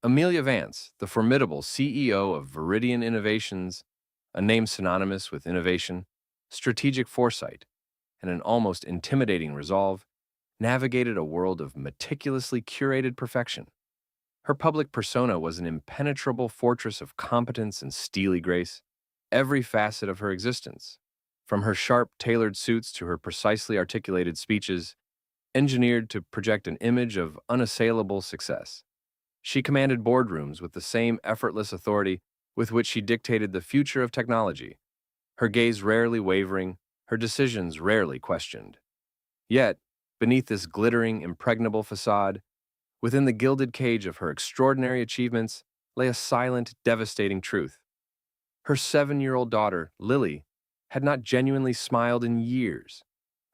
Amelia Vance, the formidable CEO of Viridian Innovations, a name synonymous with innovation, strategic foresight, and an almost intimidating resolve, navigated a world of meticulously curated perfection. Her public persona was an impenetrable fortress of competence and steely grace. Every facet of her existence, from her sharp, tailored suits to her precisely articulated speeches, engineered to project an image of unassailable success. She commanded boardrooms with the same effortless authority with which she dictated the future of technology, her gaze rarely wavering, her decisions rarely questioned. Yet, beneath this glittering, impregnable facade, within the gilded cage of her extraordinary achievements, lay a silent, devastating truth. Her 7-year-old daughter, Lily, had not genuinely smiled in years.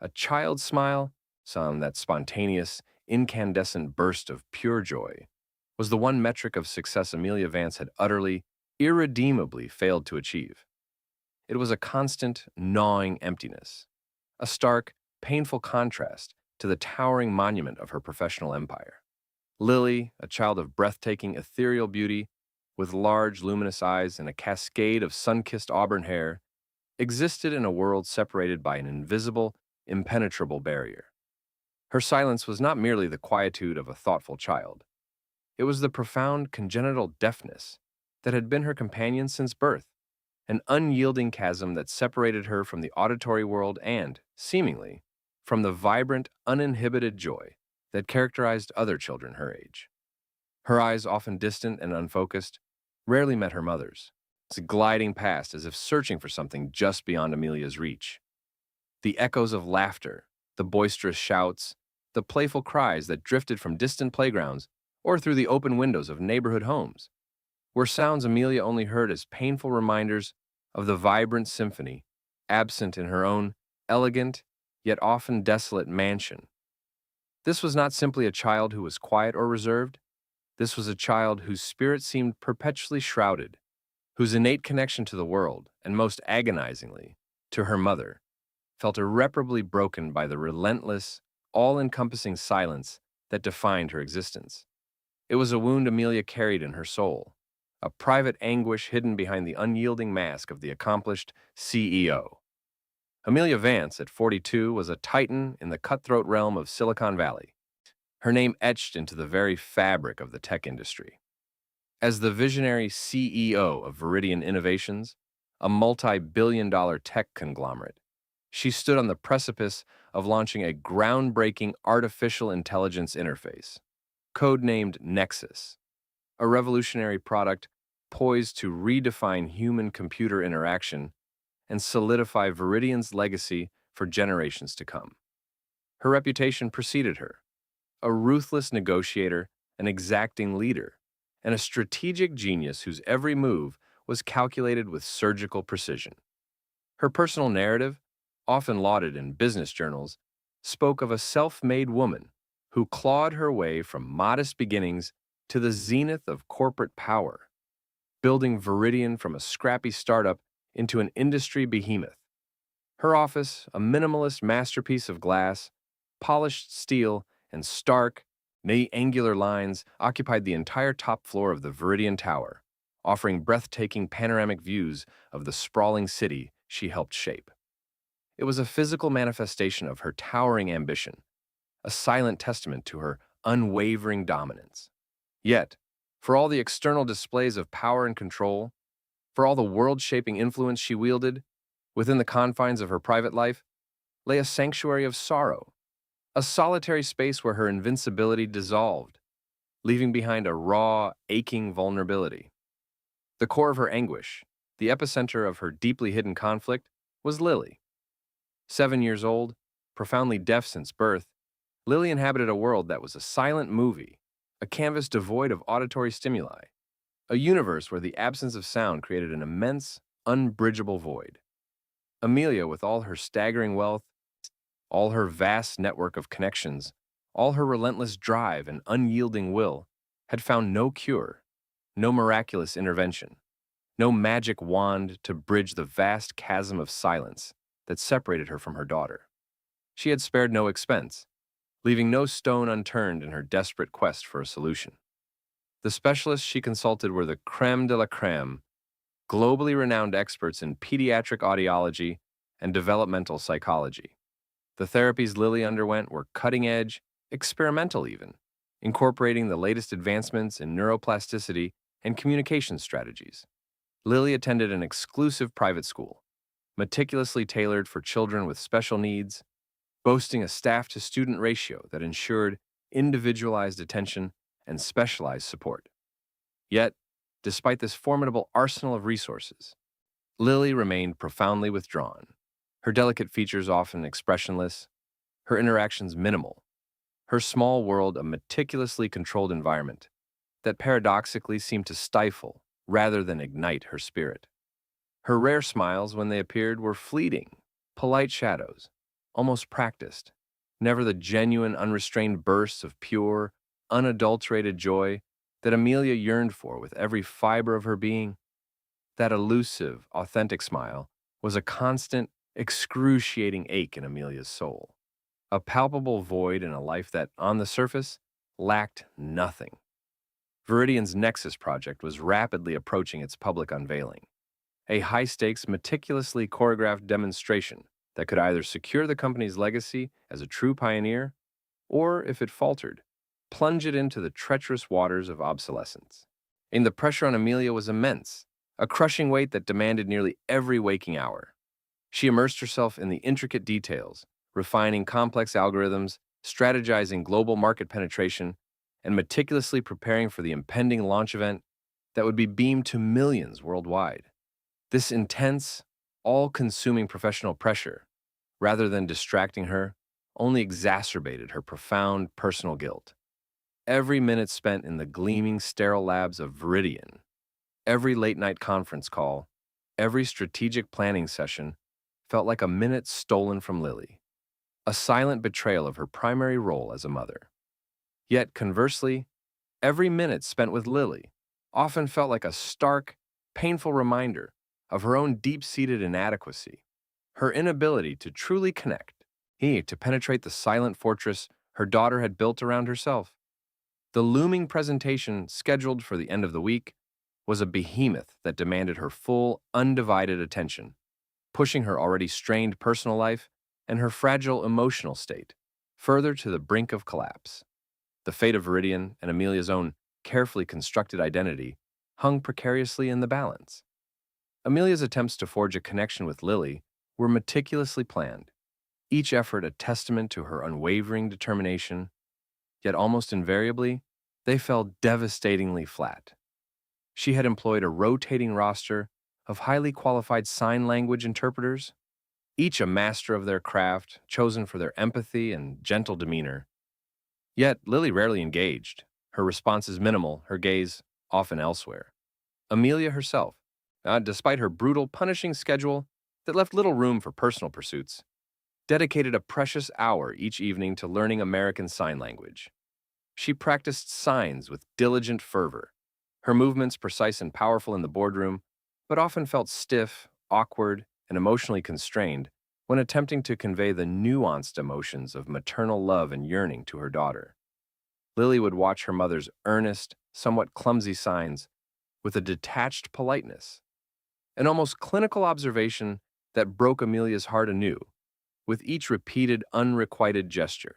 A child's smile, that spontaneous, incandescent burst of pure joy, was the one metric of success Amelia Vance had utterly, irredeemably failed to achieve. It was a constant, gnawing emptiness, a stark, painful contrast to the towering monument of her professional empire. Lily, a child of breathtaking, ethereal beauty, with large, luminous eyes and a cascade of sun-kissed auburn hair, existed in a world separated by an invisible, impenetrable barrier. Her silence was not merely the quietude of a thoughtful child. It was the profound congenital deafness that had been her companion since birth, an unyielding chasm that separated her from the auditory world and, seemingly, from the vibrant, uninhibited joy that characterized other children her age. Her eyes, often distant and unfocused, rarely met her mother's, gliding past as if searching for something just beyond Amelia's reach. The echoes of laughter, the boisterous shouts, the playful cries that drifted from distant playgrounds or through the open windows of neighborhood homes were sounds Amelia only heard as painful reminders of the vibrant symphony absent in her own elegant, yet often desolate mansion. This was not simply a child who was quiet or reserved. This was a child whose spirit seemed perpetually shrouded, whose innate connection to the world, and most agonizingly, to her mother, felt irreparably broken by the relentless, all-encompassing silence that defined her existence. It was a wound Amelia carried in her soul, a private anguish hidden behind the unyielding mask of the accomplished CEO. Amelia Vance, at 42, was a titan in the cutthroat realm of Silicon Valley, her name etched into the very fabric of the tech industry. As the visionary CEO of Viridian Innovations, a multi-billion-dollar tech conglomerate, she stood on the precipice of launching a groundbreaking artificial intelligence interface, codenamed Nexus, a revolutionary product poised to redefine human-computer interaction and solidify Viridian's legacy for generations to come. Her reputation preceded her, a ruthless negotiator, an exacting leader, and a strategic genius whose every move was calculated with surgical precision. Her personal narrative, often lauded in business journals, spoke of a self-made woman who clawed her way from modest beginnings to the zenith of corporate power, building Viridian from a scrappy startup into an industry behemoth. Her office, a minimalist masterpiece of glass, polished steel, and stark, nay angular lines, occupied the entire top floor of the Viridian Tower, offering breathtaking panoramic views of the sprawling city she helped shape. It was a physical manifestation of her towering ambition, a silent testament to her unwavering dominance. Yet, for all the external displays of power and control, for all the world-shaping influence she wielded, within the confines of her private life lay a sanctuary of sorrow, a solitary space where her invincibility dissolved, leaving behind a raw, aching vulnerability. The core of her anguish, the epicenter of her deeply hidden conflict, was Lily. 7 years old, profoundly deaf since birth, Lily inhabited a world that was a silent movie, a canvas devoid of auditory stimuli, a universe where the absence of sound created an immense, unbridgeable void. Amelia, with all her staggering wealth, all her vast network of connections, all her relentless drive and unyielding will, had found no cure, no miraculous intervention, no magic wand to bridge the vast chasm of silence that separated her from her daughter. She had spared no expense, leaving no stone unturned in her desperate quest for a solution. The specialists she consulted were the creme de la creme, globally renowned experts in pediatric audiology and developmental psychology. The therapies Lily underwent were cutting edge, experimental even, incorporating the latest advancements in neuroplasticity and communication strategies. Lily attended an exclusive private school, meticulously tailored for children with special needs, boasting a staff to student ratio that ensured individualized attention and specialized support. Yet, despite this formidable arsenal of resources, Lily remained profoundly withdrawn, her delicate features often expressionless, her interactions minimal, her small world a meticulously controlled environment that paradoxically seemed to stifle rather than ignite her spirit. Her rare smiles, when they appeared, were fleeting, polite shadows, almost practiced, never the genuine, unrestrained bursts of pure, unadulterated joy that Amelia yearned for with every fiber of her being. That elusive, authentic smile was a constant, excruciating ache in Amelia's soul, a palpable void in a life that, on the surface, lacked nothing. Viridian's Nexus project was rapidly approaching its public unveiling, a high-stakes, meticulously choreographed demonstration that could either secure the company's legacy as a true pioneer or, if it faltered, plunge it into the treacherous waters of obsolescence. And the pressure on Amelia was immense, a crushing weight that demanded nearly every waking hour. She immersed herself in the intricate details, refining complex algorithms, strategizing global market penetration, and meticulously preparing for the impending launch event that would be beamed to millions worldwide. This intense, all-consuming professional pressure, rather than distracting her, only exacerbated her profound personal guilt. Every minute spent in the gleaming, sterile labs of Viridian, every late-night conference call, every strategic planning session felt like a minute stolen from Lily, a silent betrayal of her primary role as a mother. Yet, conversely, every minute spent with Lily often felt like a stark, painful reminder of her own deep-seated inadequacy, her inability to truly connect, to penetrate the silent fortress her daughter had built around herself. The looming presentation, scheduled for the end of the week, was a behemoth that demanded her full, undivided attention, pushing her already strained personal life and her fragile emotional state further to the brink of collapse. The fate of Viridian and Amelia's own carefully constructed identity hung precariously in the balance. Amelia's attempts to forge a connection with Lily were meticulously planned, each effort a testament to her unwavering determination, yet almost invariably, they fell devastatingly flat. She had employed a rotating roster of highly qualified sign language interpreters, each a master of their craft, chosen for their empathy and gentle demeanor. Yet Lily rarely engaged, her responses minimal, her gaze often elsewhere. Amelia herself, despite her brutal, punishing schedule that left little room for personal pursuits, dedicated a precious hour each evening to learning American Sign Language. She practiced signs with diligent fervor, her movements precise and powerful in the boardroom, but often felt stiff, awkward, and emotionally constrained when attempting to convey the nuanced emotions of maternal love and yearning to her daughter. Lily would watch her mother's earnest, somewhat clumsy signs with a detached politeness, an almost clinical observation that broke Amelia's heart anew with each repeated, unrequited gesture.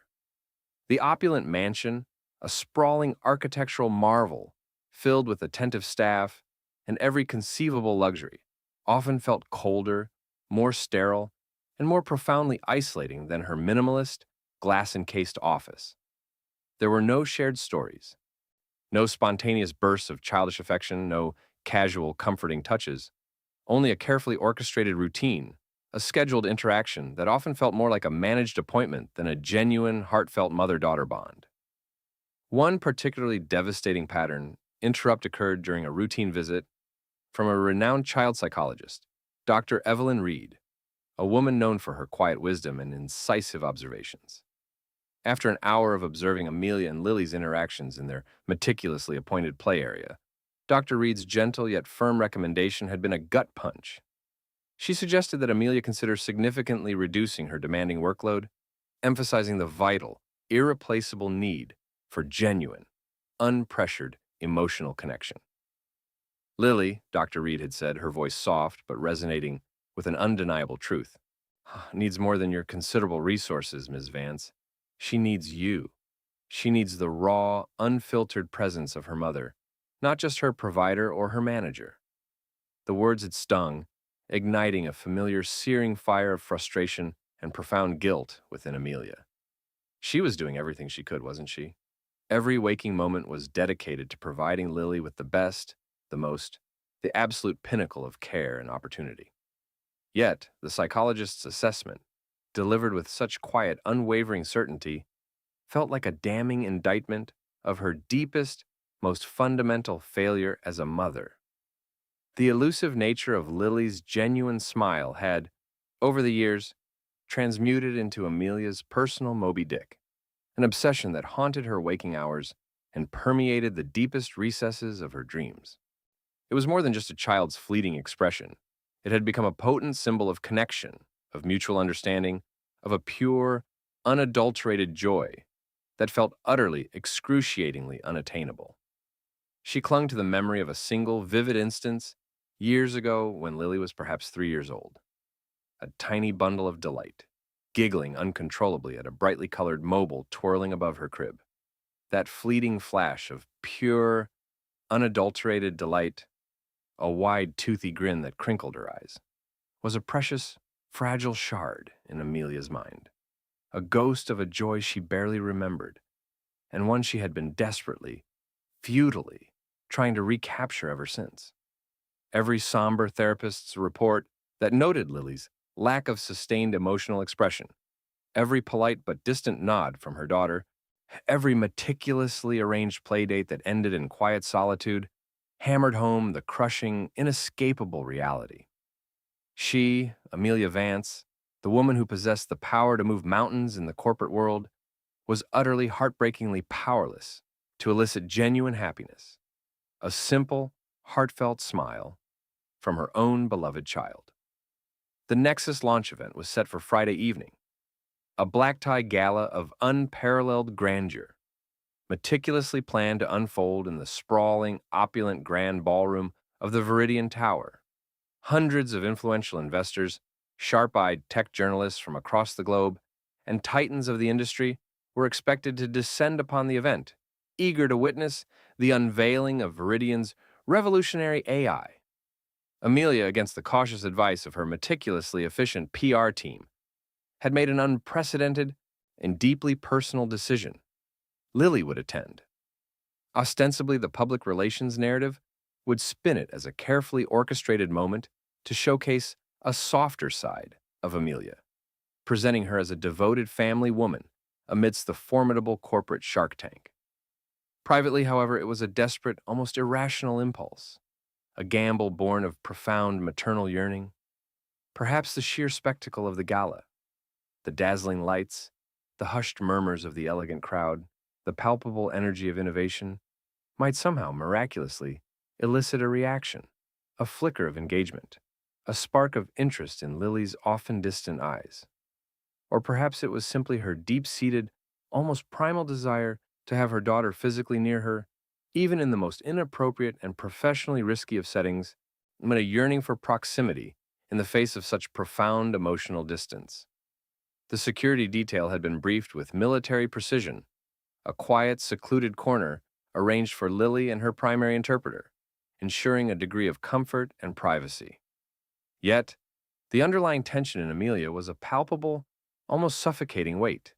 The opulent mansion, a sprawling architectural marvel filled with attentive staff and every conceivable luxury, often felt colder, more sterile, and more profoundly isolating than her minimalist, glass-encased office. There were no shared stories, no spontaneous bursts of childish affection, no casual, comforting touches, only a carefully orchestrated routine, a scheduled interaction that often felt more like a managed appointment than a genuine, heartfelt mother-daughter bond. One particularly devastating interrupt occurred during a routine visit from a renowned child psychologist, Dr. Evelyn Reed, a woman known for her quiet wisdom and incisive observations. After an hour of observing Amelia and Lily's interactions in their meticulously appointed play area, Dr. Reed's gentle yet firm recommendation had been a gut punch. She suggested that Amelia consider significantly reducing her demanding workload, emphasizing the vital, irreplaceable need for genuine, unpressured emotional connection. Lily, Dr. Reed had said, her voice soft but resonating with an undeniable truth, needs more than your considerable resources, Ms. Vance. She needs you. She needs the raw, unfiltered presence of her mother, not just her provider or her manager. The words had stung, igniting a familiar searing fire of frustration and profound guilt within Amelia. She was doing everything she could, wasn't she? Every waking moment was dedicated to providing Lily with the best, the most, the absolute pinnacle of care and opportunity. Yet, the psychologist's assessment, delivered with such quiet, unwavering certainty, felt like a damning indictment of her deepest, most fundamental failure as a mother. The elusive nature of Lily's genuine smile had, over the years, transmuted into Amelia's personal Moby Dick, an obsession that haunted her waking hours and permeated the deepest recesses of her dreams. It was more than just a child's fleeting expression. It had become a potent symbol of connection, of mutual understanding, of a pure, unadulterated joy that felt utterly, excruciatingly unattainable. She clung to the memory of a single, vivid instance years ago when Lily was perhaps 3 years old. A tiny bundle of delight, giggling uncontrollably at a brightly colored mobile twirling above her crib. That fleeting flash of pure, unadulterated delight, a wide, toothy grin that crinkled her eyes, was a precious, fragile shard in Amelia's mind, a ghost of a joy she barely remembered, and one she had been desperately, futilely, trying to recapture ever since. Every somber therapist's report that noted Lily's lack of sustained emotional expression, every polite but distant nod from her daughter, every meticulously arranged playdate that ended in quiet solitude, hammered home the crushing, inescapable reality. She, Amelia Vance, the woman who possessed the power to move mountains in the corporate world, was utterly heartbreakingly powerless to elicit genuine happiness, a simple, heartfelt smile from her own beloved child. The Nexus launch event was set for Friday evening, a black-tie gala of unparalleled grandeur, meticulously planned to unfold in the sprawling, opulent grand ballroom of the Viridian Tower. Hundreds of influential investors, sharp-eyed tech journalists from across the globe, and titans of the industry were expected to descend upon the event, eager to witness the unveiling of Viridian's revolutionary AI. Amelia, against the cautious advice of her meticulously efficient PR team, had made an unprecedented and deeply personal decision. Lily would attend. Ostensibly, the public relations narrative would spin it as a carefully orchestrated moment to showcase a softer side of Amelia, presenting her as a devoted family woman amidst the formidable corporate shark tank. Privately, however, it was a desperate, almost irrational impulse, a gamble born of profound maternal yearning. Perhaps the sheer spectacle of the gala, the dazzling lights, the hushed murmurs of the elegant crowd, the palpable energy of innovation, might somehow miraculously elicit a reaction, a flicker of engagement, a spark of interest in Lily's often distant eyes. Or perhaps it was simply her deep-seated, almost primal desire to have her daughter physically near her, even in the most inappropriate and professionally risky of settings, and a yearning for proximity in the face of such profound emotional distance. The security detail had been briefed with military precision, a quiet, secluded corner arranged for Lily and her primary interpreter, ensuring a degree of comfort and privacy. Yet, the underlying tension in Amelia was a palpable, almost suffocating weight.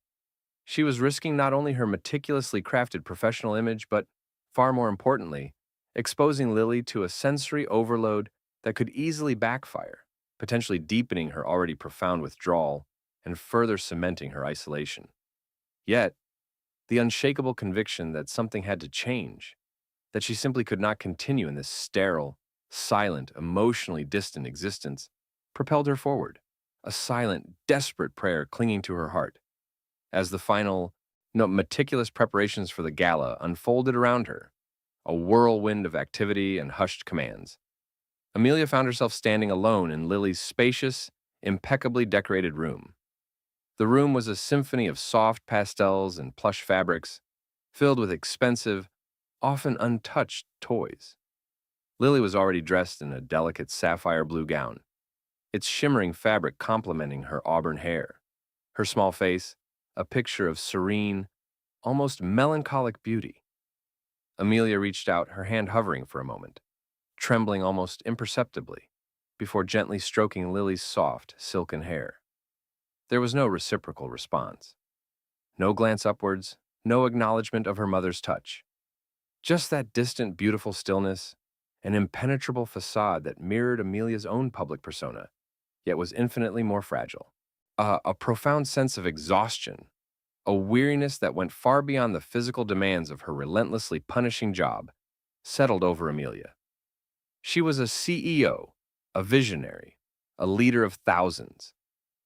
She was risking not only her meticulously crafted professional image, but, far more importantly, exposing Lily to a sensory overload that could easily backfire, potentially deepening her already profound withdrawal and further cementing her isolation. Yet, the unshakable conviction that something had to change, that she simply could not continue in this sterile, silent, emotionally distant existence, propelled her forward, a silent, desperate prayer clinging to her heart. As the final, meticulous preparations for the gala unfolded around her, a whirlwind of activity and hushed commands, Amelia found herself standing alone in Lily's spacious, impeccably decorated room. The room was a symphony of soft pastels and plush fabrics, filled with expensive, often untouched toys. Lily was already dressed in a delicate sapphire blue gown, its shimmering fabric complementing her auburn hair. Her small face, a picture of serene, almost melancholic beauty. Amelia reached out, her hand hovering for a moment, trembling almost imperceptibly, before gently stroking Lily's soft, silken hair. There was no reciprocal response. No glance upwards, no acknowledgement of her mother's touch. Just that distant, beautiful stillness, an impenetrable facade that mirrored Amelia's own public persona, yet was infinitely more fragile. A profound sense of exhaustion, a weariness that went far beyond the physical demands of her relentlessly punishing job, settled over Amelia. She was a CEO, a visionary, a leader of thousands,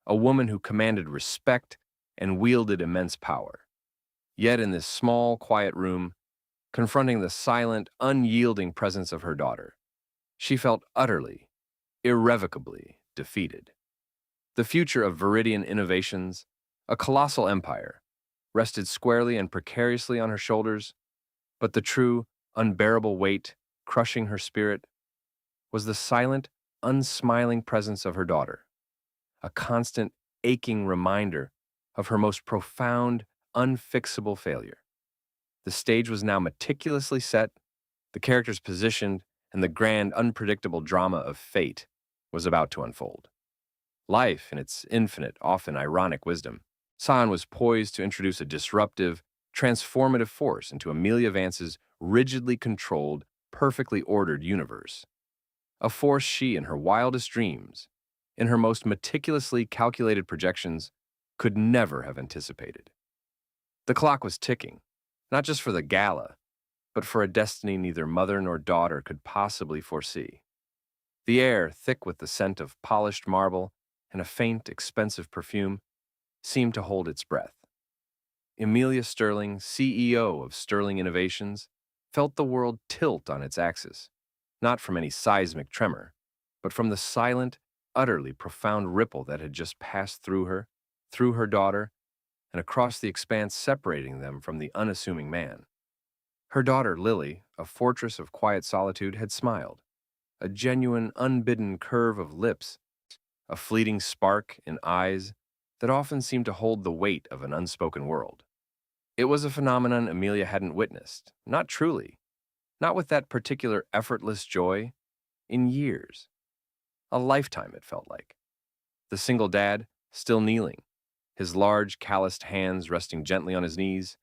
a woman who commanded respect and wielded immense power. Yet in this small, quiet room, confronting the silent, unyielding presence of her daughter, she felt utterly, irrevocably defeated. The future of Viridian Innovations, a colossal empire, rested squarely and precariously on her shoulders, but the true, unbearable weight crushing her spirit was the silent, unsmiling presence of her daughter, a constant, aching reminder of her most profound, unfixable failure. The stage was now meticulously set, the characters positioned, and the grand, unpredictable drama of fate was about to unfold. Life, in its infinite, often ironic wisdom, San was poised to introduce a disruptive, transformative force into Amelia Vance's rigidly controlled, perfectly ordered universe. A force she, in her wildest dreams, in her most meticulously calculated projections, could never have anticipated. The clock was ticking, not just for the gala, but for a destiny neither mother nor daughter could possibly foresee. The air, thick with the scent of polished marble and a faint, expensive perfume, seemed to hold its breath. Amelia Sterling, CEO of Sterling Innovations, felt the world tilt on its axis, not from any seismic tremor, but from the silent, utterly profound ripple that had just passed through her daughter, and across the expanse separating them from the unassuming man. Her daughter, Lily, a fortress of quiet solitude, had smiled, a genuine, unbidden curve of lips, a fleeting spark in eyes that often seemed to hold the weight of an unspoken world. It was a phenomenon Amelia hadn't witnessed, not truly, not with that particular effortless joy, in years. A lifetime, it felt like. The single dad, still kneeling, his large, calloused hands resting gently on his knees,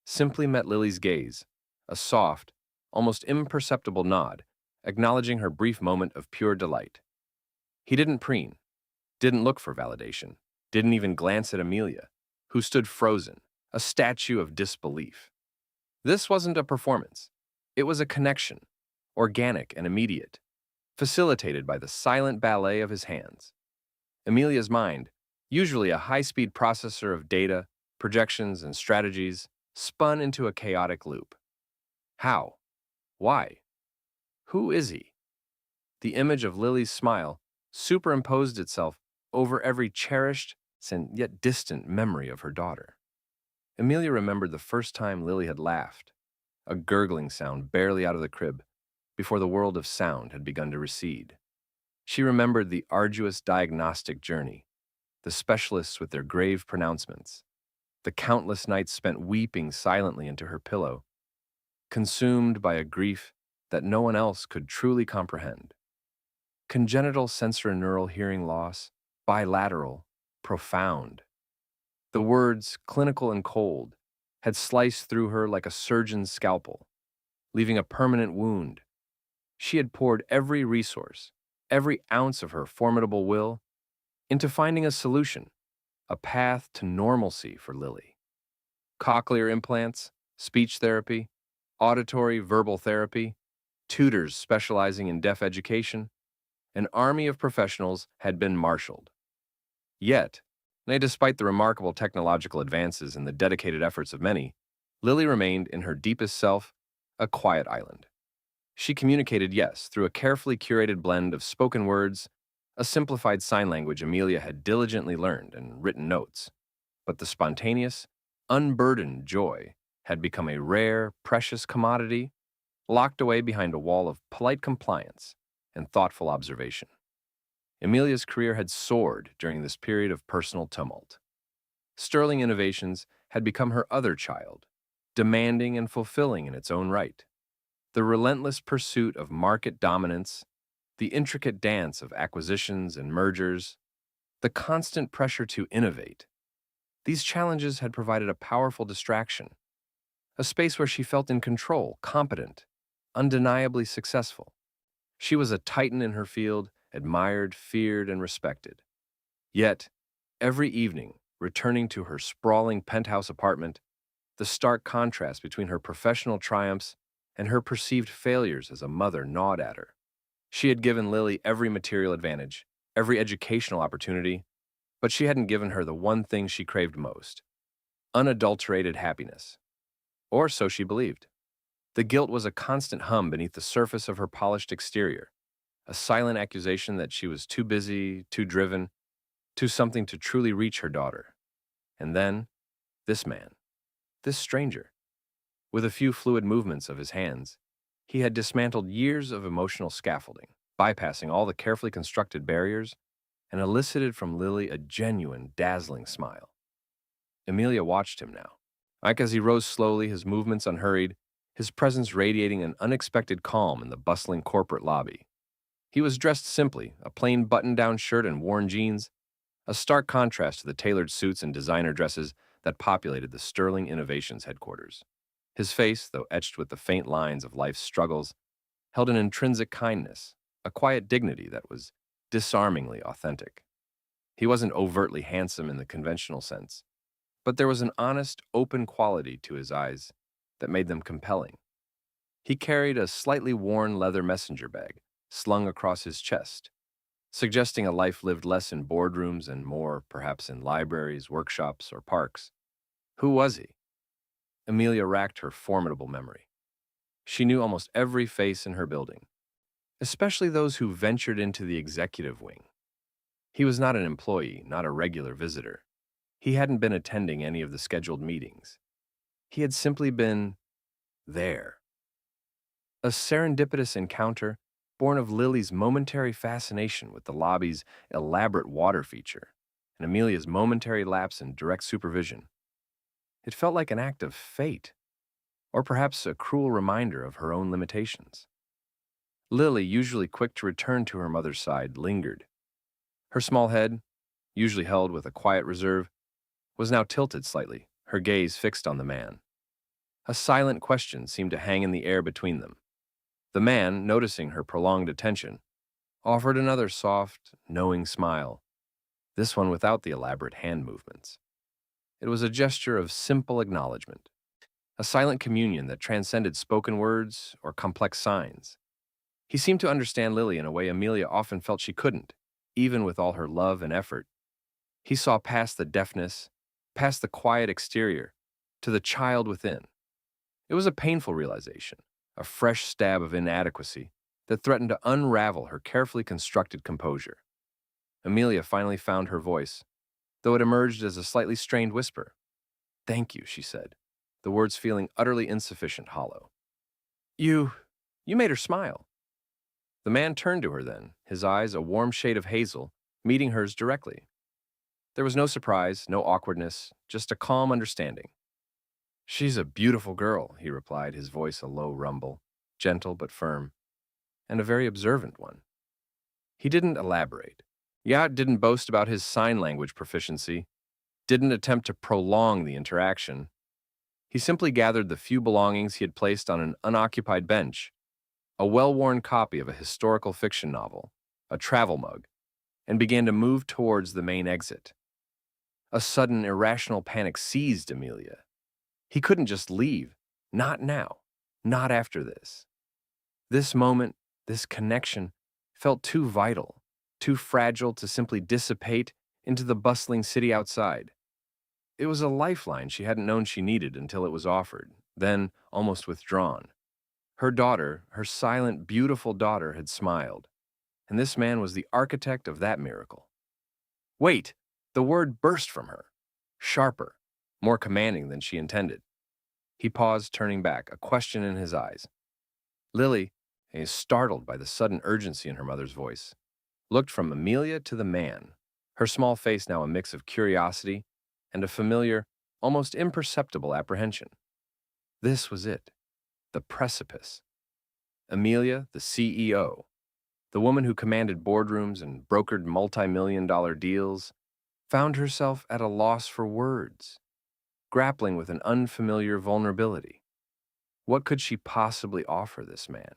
simply met Lily's gaze, a soft, almost imperceptible nod, acknowledging her brief moment of pure delight. He didn't preen, didn't look for validation, didn't even glance at Amelia, who stood frozen, a statue of disbelief. This wasn't a performance. It was a connection, organic and immediate, facilitated by the silent ballet of his hands. Amelia's mind, usually a high-speed processor of data, projections, and strategies, spun into a chaotic loop. How? Why? Who is he? The image of Lily's smile superimposed itself over every cherished and yet distant memory of her daughter. Amelia remembered the first time Lily had laughed, a gurgling sound barely out of the crib, before the world of sound had begun to recede. She remembered the arduous diagnostic journey, the specialists with their grave pronouncements, the countless nights spent weeping silently into her pillow, consumed by a grief that no one else could truly comprehend. Congenital sensorineural hearing loss, bilateral, profound. The words, clinical and cold, had sliced through her like a surgeon's scalpel, leaving a permanent wound. She had poured every resource, every ounce of her formidable will, into finding a solution, a path to normalcy for Lily. Cochlear implants, speech therapy, auditory verbal therapy, tutors specializing in deaf education, an army of professionals had been marshaled. Yet, despite the remarkable technological advances and the dedicated efforts of many, Lily remained in her deepest self a quiet island. She communicated, yes, through a carefully curated blend of spoken words, a simplified sign language Amelia had diligently learned, and written notes. But the spontaneous, unburdened joy had become a rare, precious commodity locked away behind a wall of polite compliance and thoughtful observation. Amelia's career had soared during this period of personal tumult. Sterling Innovations had become her other child, demanding and fulfilling in its own right. The relentless pursuit of market dominance, the intricate dance of acquisitions and mergers, the constant pressure to innovate. These challenges had provided a powerful distraction, a space where she felt in control, competent, undeniably successful. She was a titan in her field, admired, feared, and respected. Yet, every evening, returning to her sprawling penthouse apartment, the stark contrast between her professional triumphs and her perceived failures as a mother gnawed at her. She had given Lily every material advantage, every educational opportunity, but she hadn't given her the one thing she craved most: unadulterated happiness. Or so she believed. The guilt was a constant hum beneath the surface of her polished exterior, a silent accusation that she was too busy, too driven, too something to truly reach her daughter. And then, this man, this stranger. With a few fluid movements of his hands, he had dismantled years of emotional scaffolding, bypassing all the carefully constructed barriers, and elicited from Lily a genuine, dazzling smile. Amelia watched him now. Like as he rose slowly, his movements unhurried, his presence radiating an unexpected calm in the bustling corporate lobby. He was dressed simply, a plain button-down shirt and worn jeans, a stark contrast to the tailored suits and designer dresses that populated the Sterling Innovations headquarters. His face, though etched with the faint lines of life's struggles, held an intrinsic kindness, a quiet dignity that was disarmingly authentic. He wasn't overtly handsome in the conventional sense, but there was an honest, open quality to his eyes that made them compelling. He carried a slightly worn leather messenger bag slung across his chest, suggesting a life lived less in boardrooms and more, perhaps, in libraries, workshops, or parks. Who was he? Amelia racked her formidable memory. She knew almost every face in her building, especially those who ventured into the executive wing. He was not an employee, not a regular visitor. He hadn't been attending any of the scheduled meetings. He had simply been there. A serendipitous encounter born of Lily's momentary fascination with the lobby's elaborate water feature and Amelia's momentary lapse in direct supervision. It felt like an act of fate, or perhaps a cruel reminder of her own limitations. Lily, usually quick to return to her mother's side, lingered. Her small head, usually held with a quiet reserve, was now tilted slightly, her gaze fixed on the man. A silent question seemed to hang in the air between them. The man, noticing her prolonged attention, offered another soft, knowing smile, this one without the elaborate hand movements. It was a gesture of simple acknowledgement, a silent communion that transcended spoken words or complex signs. He seemed to understand Lily in a way Amelia often felt she couldn't, even with all her love and effort. He saw past the deafness, past the quiet exterior, to the child within. It was a painful realization, a fresh stab of inadequacy that threatened to unravel her carefully constructed composure. Amelia finally found her voice, though it emerged as a slightly strained whisper. "Thank you," she said, the words feeling utterly insufficient, hollow. You made her smile." The man turned to her then, his eyes a warm shade of hazel, meeting hers directly. There was no surprise, no awkwardness, just a calm understanding. "She's a beautiful girl," he replied, his voice a low rumble, gentle but firm, and a very observant one. He didn't elaborate. Yat didn't boast about his sign language proficiency, didn't attempt to prolong the interaction. He simply gathered the few belongings he had placed on an unoccupied bench, a well-worn copy of a historical fiction novel, a travel mug, and began to move towards the main exit. A sudden, irrational panic seized Amelia. He couldn't just leave. Not now. Not after this. This moment, this connection, felt too vital, too fragile to simply dissipate into the bustling city outside. It was a lifeline she hadn't known she needed until it was offered, then almost withdrawn. Her daughter, her silent, beautiful daughter, had smiled, and this man was the architect of that miracle. "Wait!" The word burst from her, sharper, more commanding than she intended. He paused, turning back, a question in his eyes. Lily, startled by the sudden urgency in her mother's voice, looked from Amelia to the man, her small face now a mix of curiosity and a familiar, almost imperceptible apprehension. This was it, the precipice. Amelia, the CEO, the woman who commanded boardrooms and brokered multi-million-dollar deals, found herself at a loss for words, grappling with an unfamiliar vulnerability. What could she possibly offer this man?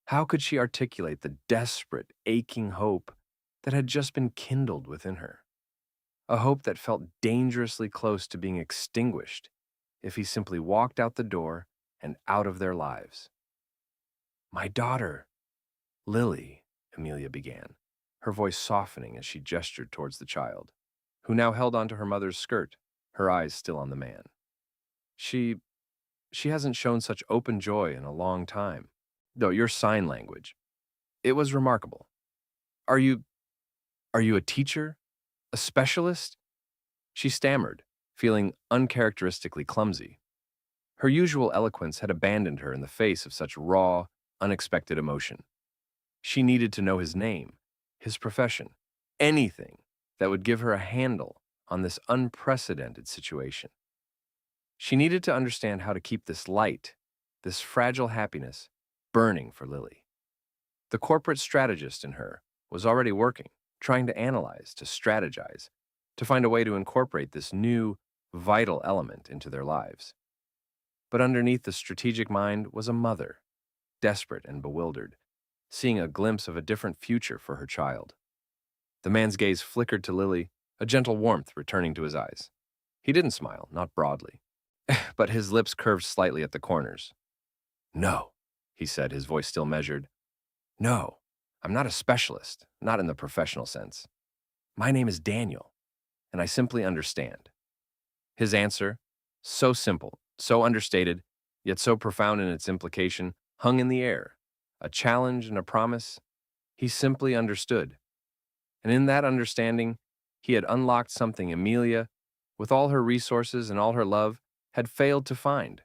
How could she articulate the desperate, aching hope that had just been kindled within her? A hope that felt dangerously close to being extinguished if he simply walked out the door and out of their lives. "My daughter, Lily," Amelia began, her voice softening as she gestured towards the child, who now held onto her mother's skirt, her eyes still on the man. She hasn't shown such open joy in a long time. Though your sign language, it was remarkable. Are you a teacher? A specialist?" She stammered, feeling uncharacteristically clumsy. Her usual eloquence had abandoned her in the face of such raw, unexpected emotion. She needed to know his name, his profession, anything that would give her a handle on this unprecedented situation. She needed to understand how to keep this light, this fragile happiness, burning for Lily. The corporate strategist in her was already working, trying to analyze, to strategize, to find a way to incorporate this new, vital element into their lives. But underneath the strategic mind was a mother, desperate and bewildered, seeing a glimpse of a different future for her child. The man's gaze flickered to Lily, a gentle warmth returning to his eyes. He didn't smile, not broadly, but his lips curved slightly at the corners. "No," he said, his voice still measured. "No, I'm not a specialist, not in the professional sense. My name is Daniel, and I simply understand." His answer, so simple, so understated, yet so profound in its implication, hung in the air, a challenge and a promise. He simply understood. And in that understanding, he had unlocked something Amelia, with all her resources and all her love, had failed to find.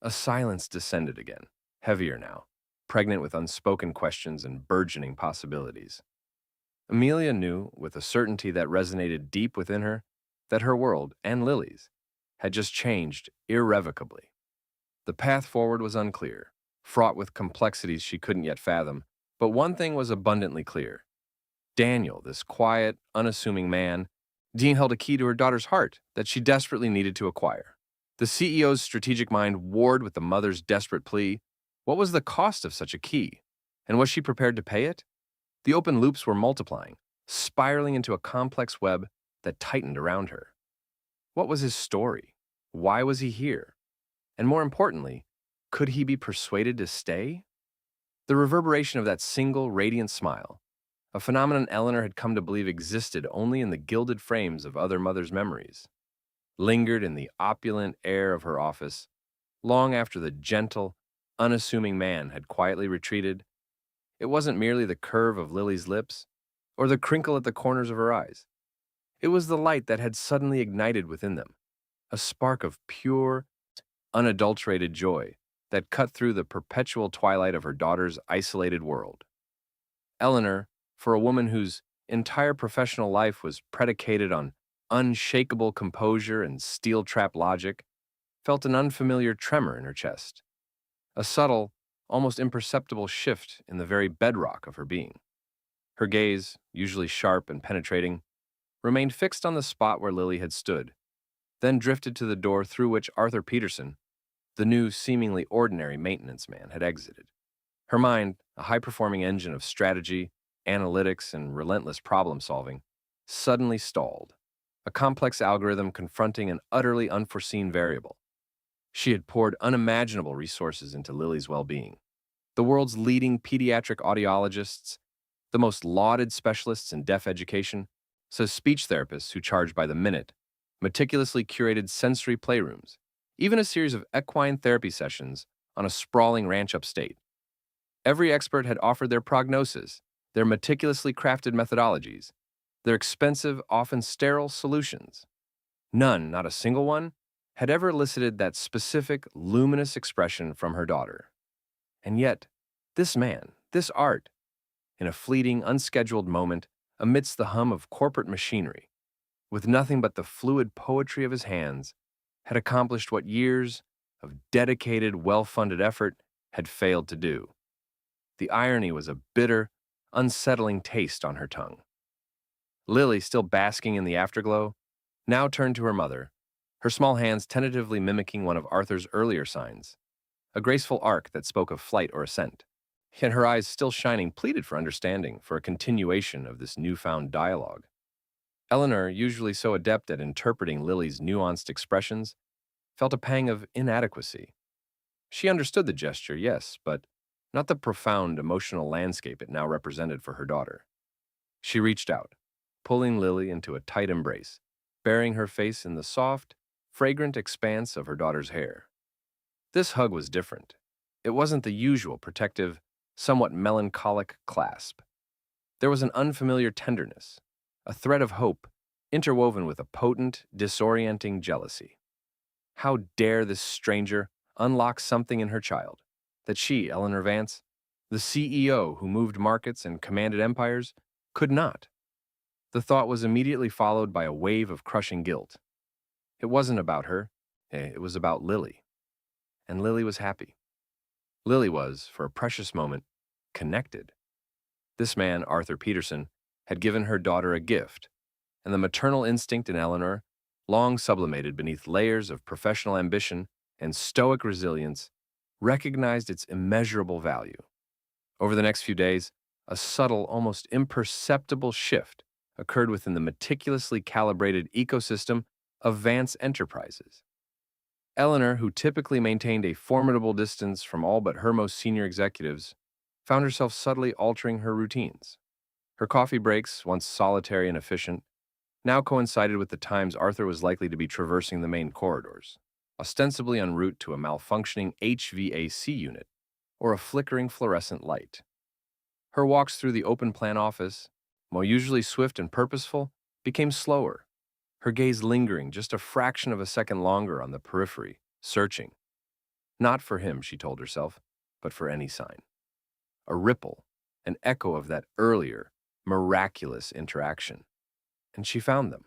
A silence descended again, heavier now, pregnant with unspoken questions and burgeoning possibilities. Amelia knew, with a certainty that resonated deep within her, that her world, and Lily's, had just changed irrevocably. The path forward was unclear, fraught with complexities she couldn't yet fathom, but one thing was abundantly clear. Daniel, this quiet, unassuming man, Dean held a key to her daughter's heart that she desperately needed to acquire. The CEO's strategic mind warred with the mother's desperate plea. What was the cost of such a key? And was she prepared to pay it? The open loops were multiplying, spiraling into a complex web that tightened around her. What was his story? Why was he here? And more importantly, could he be persuaded to stay? The reverberation of that single, radiant smile, a phenomenon Eleanor had come to believe existed only in the gilded frames of other mothers' memories, lingered in the opulent air of her office long after the gentle, unassuming man had quietly retreated. It wasn't merely the curve of Lily's lips or the crinkle at the corners of her eyes. It was the light that had suddenly ignited within them, a spark of pure, unadulterated joy that cut through the perpetual twilight of her daughter's isolated world. Eleanor, for a woman whose entire professional life was predicated on unshakable composure and steel-trap logic, felt an unfamiliar tremor in her chest, a subtle, almost imperceptible shift in the very bedrock of her being. Her gaze, usually sharp and penetrating, remained fixed on the spot where Lily had stood, then drifted to the door through which Arthur Peterson, the new seemingly ordinary maintenance man, had exited. Her mind, a high-performing engine of strategy, analytics, and relentless problem-solving, suddenly stalled, a complex algorithm confronting an utterly unforeseen variable. She had poured unimaginable resources into Lily's well-being. The world's leading pediatric audiologists, the most lauded specialists in deaf education, so speech therapists who charge by the minute, meticulously curated sensory playrooms, even a series of equine therapy sessions on a sprawling ranch upstate. Every expert had offered their prognosis, their meticulously crafted methodologies, their expensive, often sterile solutions. None, not a single one, had ever elicited that specific, luminous expression from her daughter. And yet, this man, this art, in a fleeting, unscheduled moment, amidst the hum of corporate machinery, with nothing but the fluid poetry of his hands, had accomplished what years of dedicated, well-funded effort had failed to do. The irony was a bitter, unsettling taste on her tongue. Lily, still basking in the afterglow, now turned to her mother, her small hands tentatively mimicking one of Arthur's earlier signs, a graceful arc that spoke of flight or ascent. Yet her eyes, still shining, pleaded for understanding, for a continuation of this newfound dialogue. Eleanor, usually so adept at interpreting Lily's nuanced expressions, felt a pang of inadequacy. She understood the gesture, yes, but not the profound emotional landscape it now represented for her daughter. She reached out, pulling Lily into a tight embrace, burying her face in the soft, fragrant expanse of her daughter's hair. This hug was different. It wasn't the usual protective, somewhat melancholic clasp. There was an unfamiliar tenderness, a thread of hope, interwoven with a potent, disorienting jealousy. How dare this stranger unlock something in her child that she, Eleanor Vance, the CEO who moved markets and commanded empires, could not? The thought was immediately followed by a wave of crushing guilt. It wasn't about her, it was about Lily. And Lily was happy. Lily was, for a precious moment, connected. This man, Arthur Peterson, had given her daughter a gift, and the maternal instinct in Eleanor, long sublimated beneath layers of professional ambition and stoic resilience, recognized its immeasurable value. Over the next few days, a subtle, almost imperceptible shift occurred within the meticulously calibrated ecosystem of Vance Enterprises. Eleanor, who typically maintained a formidable distance from all but her most senior executives, found herself subtly altering her routines. Her coffee breaks, once solitary and efficient, now coincided with the times Arthur was likely to be traversing the main corridors, ostensibly en route to a malfunctioning HVAC unit or a flickering fluorescent light. Her walks through the open-plan office, while usually swift and purposeful, became slower, her gaze lingering just a fraction of a second longer on the periphery, searching. Not for him, she told herself, but for any sign. A ripple, an echo of that earlier, miraculous interaction. And she found them.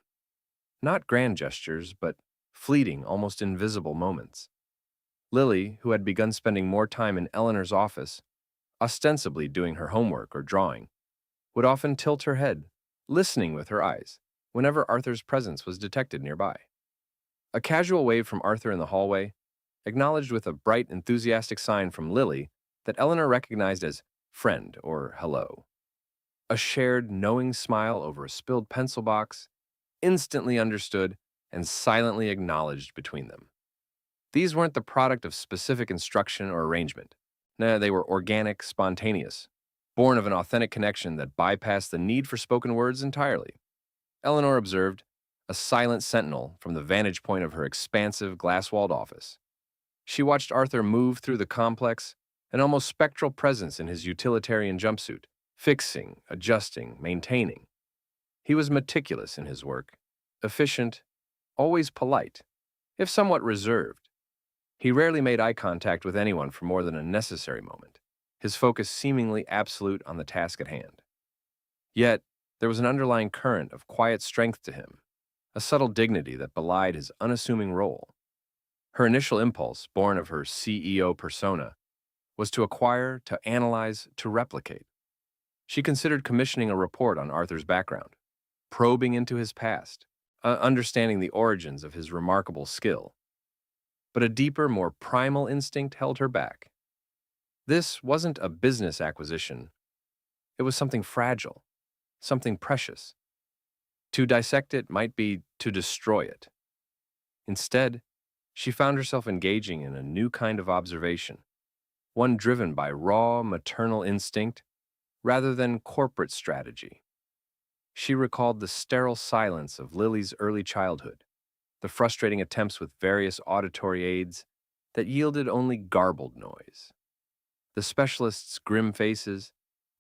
Not grand gestures, but fleeting, almost invisible moments. Lily, who had begun spending more time in Eleanor's office, ostensibly doing her homework or drawing, would often tilt her head, listening with her eyes, whenever Arthur's presence was detected nearby. A casual wave from Arthur in the hallway, acknowledged with a bright, enthusiastic sign from Lily that Eleanor recognized as friend or hello. A shared, knowing smile over a spilled pencil box, instantly understood and silently acknowledged between them. These weren't the product of specific instruction or arrangement. No, they were organic, spontaneous, born of an authentic connection that bypassed the need for spoken words entirely. Eleanor observed, a silent sentinel from the vantage point of her expansive, glass-walled office. She watched Arthur move through the complex, an almost spectral presence in his utilitarian jumpsuit, fixing, adjusting, maintaining. He was meticulous in his work, efficient, always polite, if somewhat reserved. He rarely made eye contact with anyone for more than a necessary moment, his focus seemingly absolute on the task at hand. Yet, there was an underlying current of quiet strength to him, a subtle dignity that belied his unassuming role. Her initial impulse, born of her CEO persona, was to acquire, to analyze, to replicate. She considered commissioning a report on Arthur's background, probing into his past, understanding the origins of his remarkable skill. But a deeper, more primal instinct held her back. This wasn't a business acquisition. It was something fragile, something precious. To dissect it might be to destroy it. Instead, she found herself engaging in a new kind of observation, one driven by raw maternal instinct rather than corporate strategy. She recalled the sterile silence of Lily's early childhood, the frustrating attempts with various auditory aids that yielded only garbled noise, the specialist's grim faces,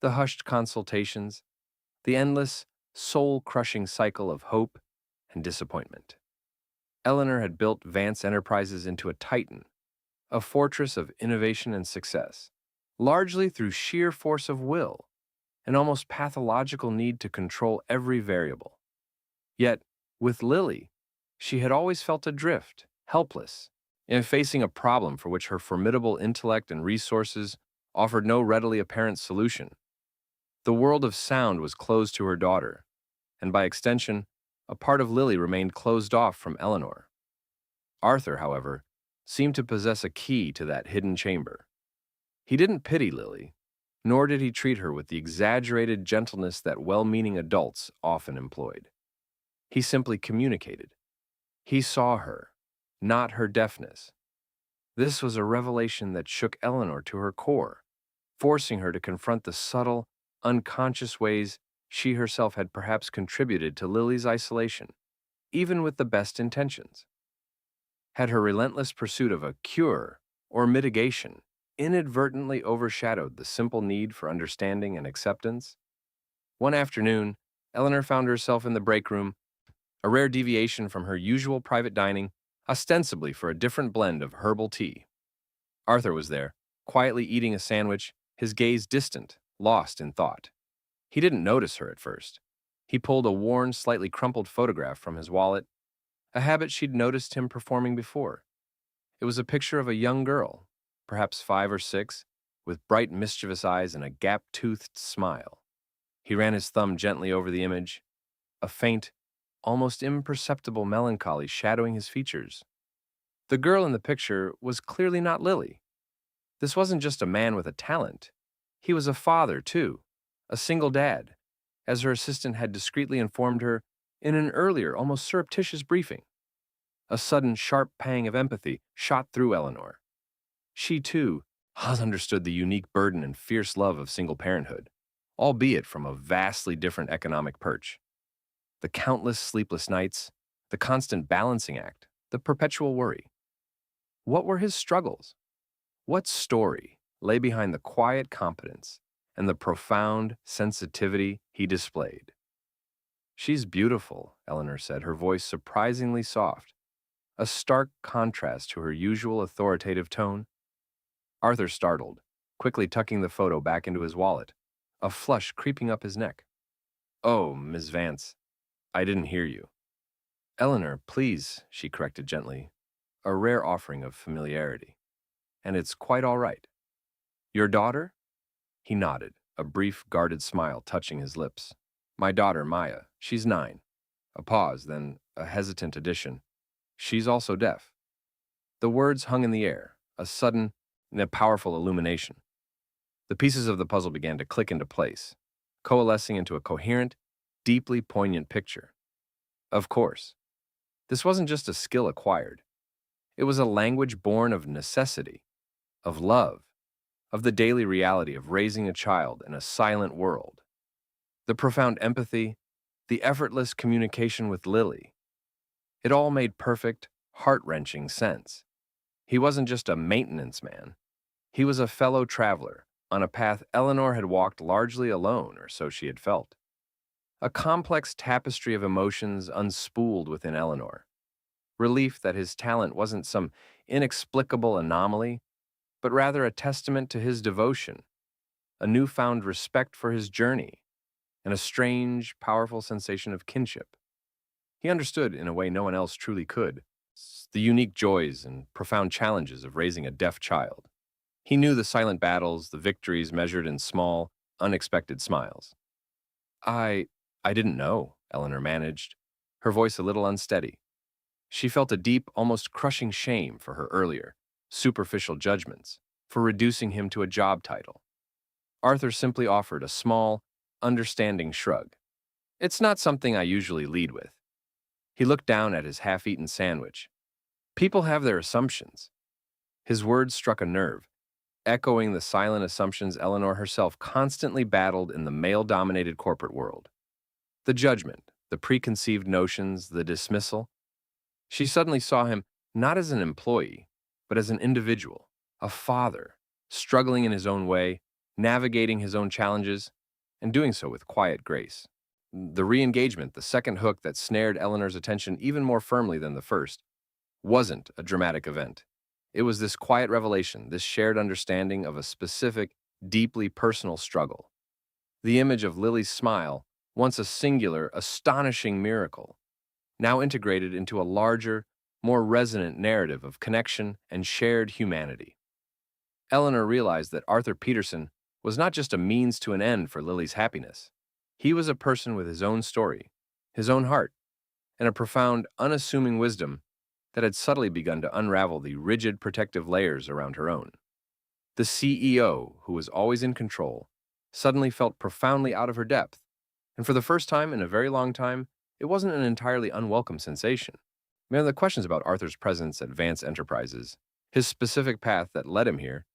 the hushed consultations, the endless, soul-crushing cycle of hope and disappointment. Eleanor had built Vance Enterprises into a titan, a fortress of innovation and success, largely through sheer force of will, an almost pathological need to control every variable. Yet, with Lily, she had always felt adrift, helpless, in facing a problem for which her formidable intellect and resources offered no readily apparent solution. The world of sound was closed to her daughter, and by extension, a part of Lily remained closed off from Eleanor. Arthur, however, seemed to possess a key to that hidden chamber. He didn't pity Lily, nor did he treat her with the exaggerated gentleness that well-meaning adults often employed. He simply communicated. He saw her, not her deafness. This was a revelation that shook Eleanor to her core, forcing her to confront the subtle, unconscious ways she herself had perhaps contributed to Lily's isolation, even with the best intentions. Had her relentless pursuit of a cure or mitigation inadvertently overshadowed the simple need for understanding and acceptance? One afternoon, Eleanor found herself in the break room, a rare deviation from her usual private dining, ostensibly for a different blend of herbal tea. Arthur was there, quietly eating a sandwich, his gaze distant, lost in thought. He didn't notice her at first. He pulled a worn, slightly crumpled photograph from his wallet, a habit she'd noticed him performing before. It was a picture of a young girl, perhaps 5 or 6, with bright, mischievous eyes and a gap-toothed smile. He ran his thumb gently over the image, a faint, almost imperceptible melancholy shadowing his features. The girl in the picture was clearly not Lily. This wasn't just a man with a talent. He was a father, too, a single dad, as her assistant had discreetly informed her in an earlier, almost surreptitious briefing. A sudden, sharp pang of empathy shot through Eleanor. She, too, understood the unique burden and fierce love of single parenthood, albeit from a vastly different economic perch. The countless sleepless nights, the constant balancing act, the perpetual worry. What were his struggles? What story lay behind the quiet competence and the profound sensitivity he displayed? "She's beautiful," Eleanor said, her voice surprisingly soft, a stark contrast to her usual authoritative tone. Arthur startled, quickly tucking the photo back into his wallet, a flush creeping up his neck. "Oh, Miss Vance, I didn't hear you." "Eleanor, please," she corrected gently, a rare offering of familiarity. "And it's quite all right." "Your daughter?" He nodded, a brief, guarded smile touching his lips. "My daughter, Maya. She's 9. A pause, then a hesitant addition. She's also deaf." The words hung in the air, a sudden and a powerful illumination. The pieces of the puzzle began to click into place, coalescing into a coherent, deeply poignant picture. Of course, this wasn't just a skill acquired. It was a language born of necessity, of love, of the daily reality of raising a child in a silent world. The profound empathy, the effortless communication with Lily. It all made perfect, heart-wrenching sense. He wasn't just a maintenance man. He was a fellow traveler on a path Eleanor had walked largely alone, or so she had felt. A complex tapestry of emotions unspooled within Eleanor. Relief that his talent wasn't some inexplicable anomaly, but rather a testament to his devotion, a newfound respect for his journey, and a strange, powerful sensation of kinship. He understood, in a way no one else truly could, the unique joys and profound challenges of raising a deaf child. He knew the silent battles, the victories measured in small, unexpected smiles. I I didn't know," Eleanor managed, her voice a little unsteady. She felt a deep, almost crushing shame for her earlier, superficial judgments, for reducing him to a job title. Arthur simply offered a small, understanding shrug. "It's not something I usually lead with." He looked down at his half-eaten sandwich. "People have their assumptions." His words struck a nerve, echoing the silent assumptions Eleanor herself constantly battled in the male-dominated corporate world. The judgment, the preconceived notions, the dismissal. She suddenly saw him not as an employee, but as an individual, a father, struggling in his own way, navigating his own challenges, and doing so with quiet grace. The re-engagement, the second hook that snared Eleanor's attention even more firmly than the first, wasn't a dramatic event. It was this quiet revelation, this shared understanding of a specific, deeply personal struggle. The image of Lily's smile, once a singular, astonishing miracle, now integrated into a larger, more resonant narrative of connection and shared humanity. Eleanor realized that Arthur Peterson was not just a means to an end for Lily's happiness. He was a person with his own story, his own heart, and a profound, unassuming wisdom that had subtly begun to unravel the rigid protective layers around her own. The CEO, who was always in control, suddenly felt profoundly out of her depth, and for the first time in a very long time, it wasn't an entirely unwelcome sensation. Many of the questions about Arthur's presence at Vance Enterprises, his specific path that led him here,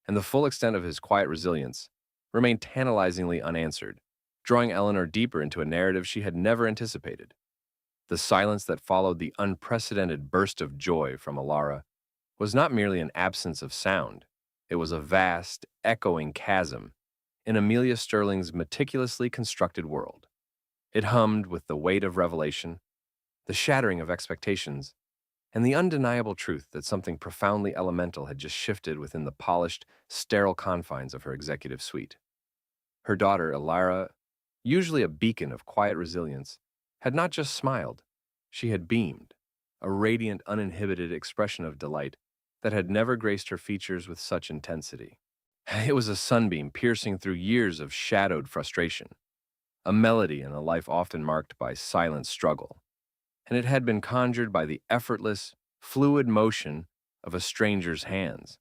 and the full extent of his quiet resilience remained tantalizingly unanswered, drawing Eleanor deeper into a narrative she had never anticipated. The silence that followed the unprecedented burst of joy from Alara was not merely an absence of sound, it was a vast, echoing chasm in Amelia Sterling's meticulously constructed world. It hummed with the weight of revelation, the shattering of expectations, and the undeniable truth that something profoundly elemental had just shifted within the polished, sterile confines of her executive suite. Her daughter, Elira, usually a beacon of quiet resilience, had not just smiled, she had beamed, a radiant, uninhibited expression of delight that had never graced her features with such intensity. It was a sunbeam piercing through years of shadowed frustration, a melody in a life often marked by silent struggle, and it had been conjured by the effortless, fluid motion of a stranger's hands.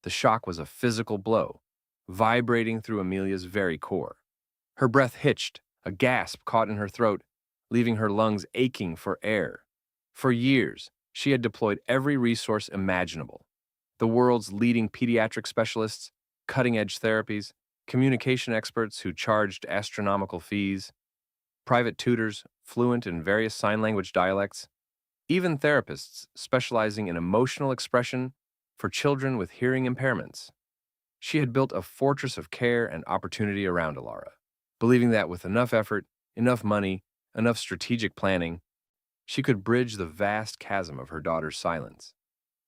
The shock was a physical blow, vibrating through Amelia's very core. Her breath hitched, a gasp caught in her throat, leaving her lungs aching for air. For years, she had deployed every resource imaginable. The world's leading pediatric specialists, cutting-edge therapies, communication experts who charged astronomical fees, private tutors fluent in various sign language dialects, even therapists specializing in emotional expression for children with hearing impairments. She had built a fortress of care and opportunity around Alara, believing that with enough effort, enough money, enough strategic planning, she could bridge the vast chasm of her daughter's silence.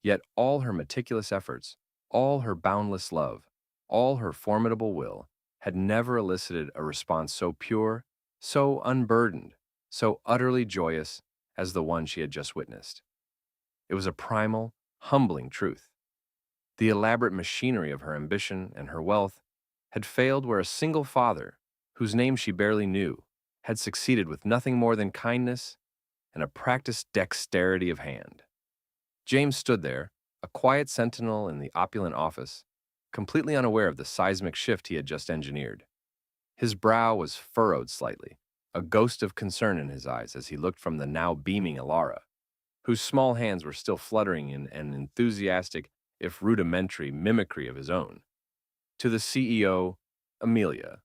Yet all her meticulous efforts, all her boundless love, all her formidable will had never elicited a response so pure, so unburdened, so utterly joyous as the one she had just witnessed. It was a primal, humbling truth. The elaborate machinery of her ambition and her wealth had failed where a single father, whose name she barely knew, had succeeded with nothing more than kindness and a practiced dexterity of hand. James stood there, a quiet sentinel in the opulent office, completely unaware of the seismic shift he had just engineered. His brow was furrowed slightly, a ghost of concern in his eyes as he looked from the now beaming Alara, whose small hands were still fluttering in an enthusiastic, if rudimentary, mimicry of his own, to the CEO, Amelia,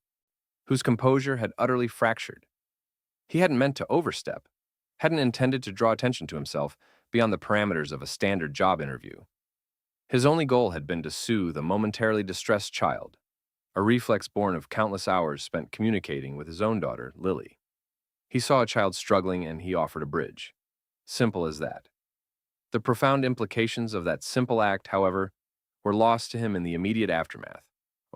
whose composure had utterly fractured. He hadn't meant to overstep, hadn't intended to draw attention to himself beyond the parameters of a standard job interview. His only goal had been to soothe a momentarily distressed child, a reflex born of countless hours spent communicating with his own daughter, Lily. He saw a child struggling and he offered a bridge. Simple as that. The profound implications of that simple act, however, were lost to him in the immediate aftermath,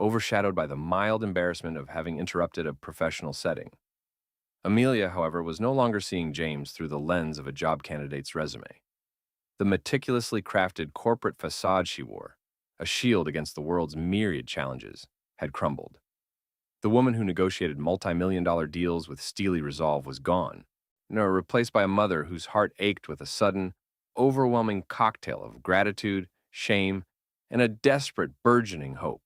overshadowed by the mild embarrassment of having interrupted a professional setting. Amelia, however, was no longer seeing James through the lens of a job candidate's resume. The meticulously crafted corporate facade she wore, a shield against the world's myriad challenges, had crumbled. The woman who negotiated multi-million-dollar deals with steely resolve was gone, replaced by a mother whose heart ached with a sudden, overwhelming cocktail of gratitude, shame, and a desperate, burgeoning hope.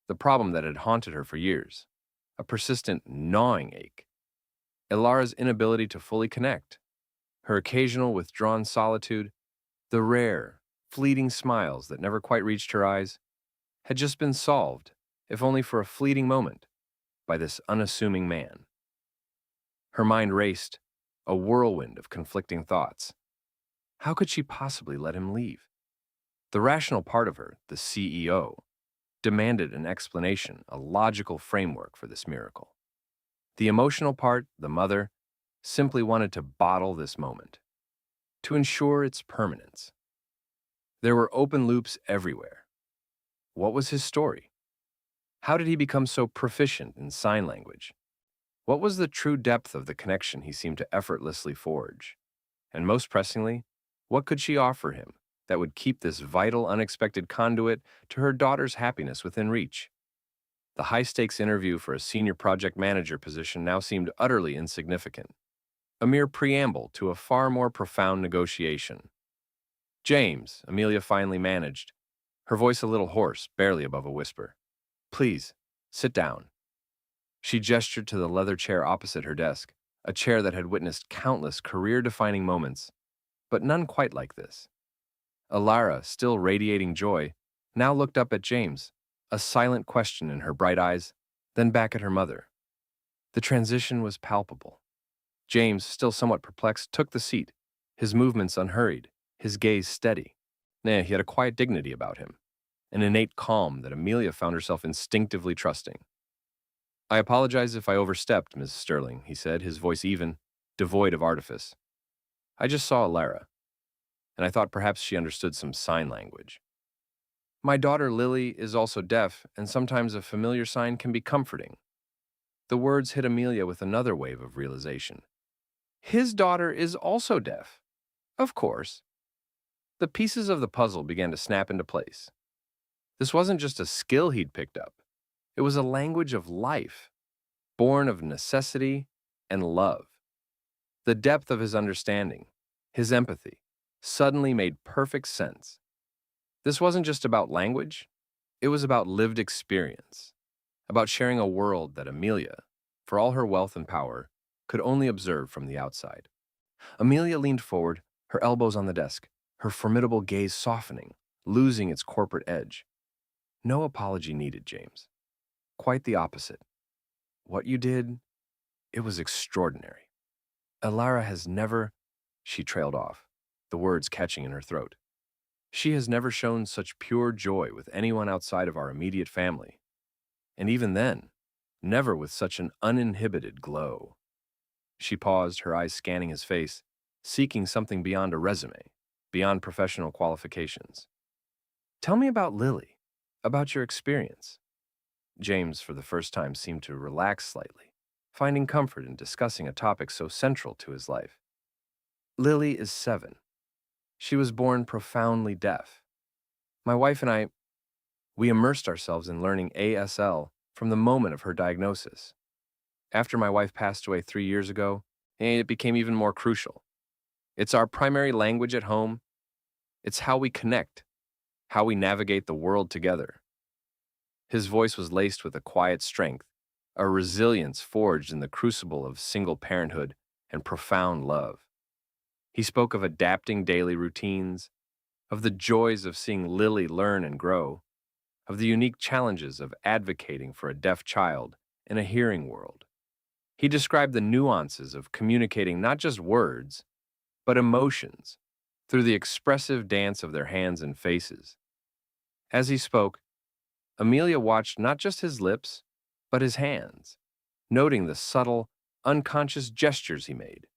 The problem that had haunted her for years, a persistent, gnawing ache. Elara's inability to fully connect, her occasional withdrawn solitude, the rare, fleeting smiles that never quite reached her eyes, had just been solved, if only for a fleeting moment, by this unassuming man. Her mind raced, a whirlwind of conflicting thoughts. How could she possibly let him leave? The rational part of her, the CEO, demanded an explanation, a logical framework for this miracle. The emotional part, the mother, simply wanted to bottle this moment. to ensure its permanence. There were open loops everywhere. What was his story? How did he become so proficient in sign language? What was the true depth of the connection he seemed to effortlessly forge? And most pressingly, what could she offer him that would keep this vital, unexpected conduit to her daughter's happiness within reach? The high-stakes interview for a senior project manager position now seemed utterly insignificant, a mere preamble to a far more profound negotiation. James, Amelia finally managed, her voice a little hoarse, barely above a whisper. Please, sit down. She gestured to the leather chair opposite her desk, a chair that had witnessed countless career-defining moments, but none quite like this. Alara, still radiating joy, now looked up at James, a silent question in her bright eyes, then back at her mother. The transition was palpable. James, still somewhat perplexed, took the seat, his movements unhurried, his gaze steady. Nay, he had a quiet dignity about him, an innate calm that Amelia found herself instinctively trusting. I apologize if I overstepped, Miss Sterling, he said, his voice even, devoid of artifice. I just saw Alara, and I thought perhaps she understood some sign language. My daughter Lily is also deaf, and sometimes a familiar sign can be comforting. The words hit Amelia with another wave of realization. His daughter is also deaf. Of course. The pieces of the puzzle began to snap into place. This wasn't just a skill he'd picked up. It was a language of life, born of necessity and love. The depth of his understanding, his empathy, suddenly made perfect sense. This wasn't just about language, it was about lived experience, about sharing a world that Amelia, for all her wealth and power, could only observe from the outside. Amelia leaned forward, her elbows on the desk, her formidable gaze softening, losing its corporate edge. No apology needed, James. Quite the opposite. What you did, it was extraordinary. Alara has never, she trailed off, the words catching in her throat. She has never shown such pure joy with anyone outside of our immediate family. And even then, never with such an uninhibited glow. She paused, her eyes scanning his face, seeking something beyond a resume, beyond professional qualifications. Tell me about Lily, about your experience. James, for the first time, seemed to relax slightly, finding comfort in discussing a topic so central to his life. Lily is 7. She was born profoundly deaf. My wife and I, we immersed ourselves in learning ASL from the moment of her diagnosis. After my wife passed away 3 years ago, it became even more crucial. It's our primary language at home. It's how we connect, how we navigate the world together. His voice was laced with a quiet strength, a resilience forged in the crucible of single parenthood and profound love. He spoke of adapting daily routines, of the joys of seeing Lily learn and grow, of the unique challenges of advocating for a deaf child in a hearing world. He described the nuances of communicating not just words, but emotions through the expressive dance of their hands and faces. As he spoke, Amelia watched not just his lips, but his hands, noting the subtle, unconscious gestures he made,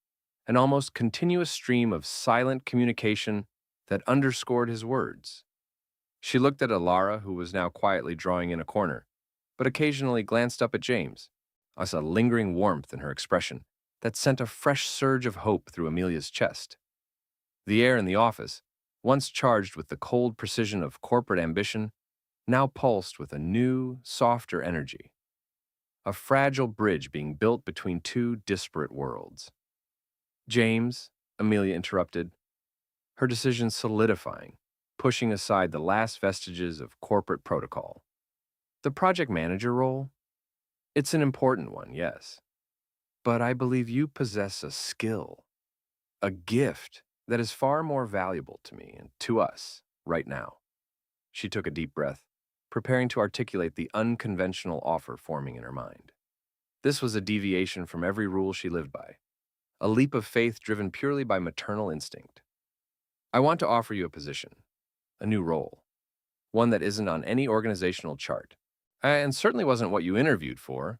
an almost continuous stream of silent communication that underscored his words. She looked at Alara, who was now quietly drawing in a corner, but occasionally glanced up at James. I saw lingering warmth in her expression that sent a fresh surge of hope through Amelia's chest. The air in the office, once charged with the cold precision of corporate ambition, now pulsed with a new, softer energy. A fragile bridge being built between two disparate worlds. James, Amelia interrupted, her decision solidifying, pushing aside the last vestiges of corporate protocol. The project manager role? It's an important one, yes. But I believe you possess a skill, a gift that is far more valuable to me and to us right now. She took a deep breath, preparing to articulate the unconventional offer forming in her mind. This was a deviation from every rule she lived by, a leap of faith driven purely by maternal instinct. I want to offer you a position, a new role, one that isn't on any organizational chart, and certainly wasn't what you interviewed for.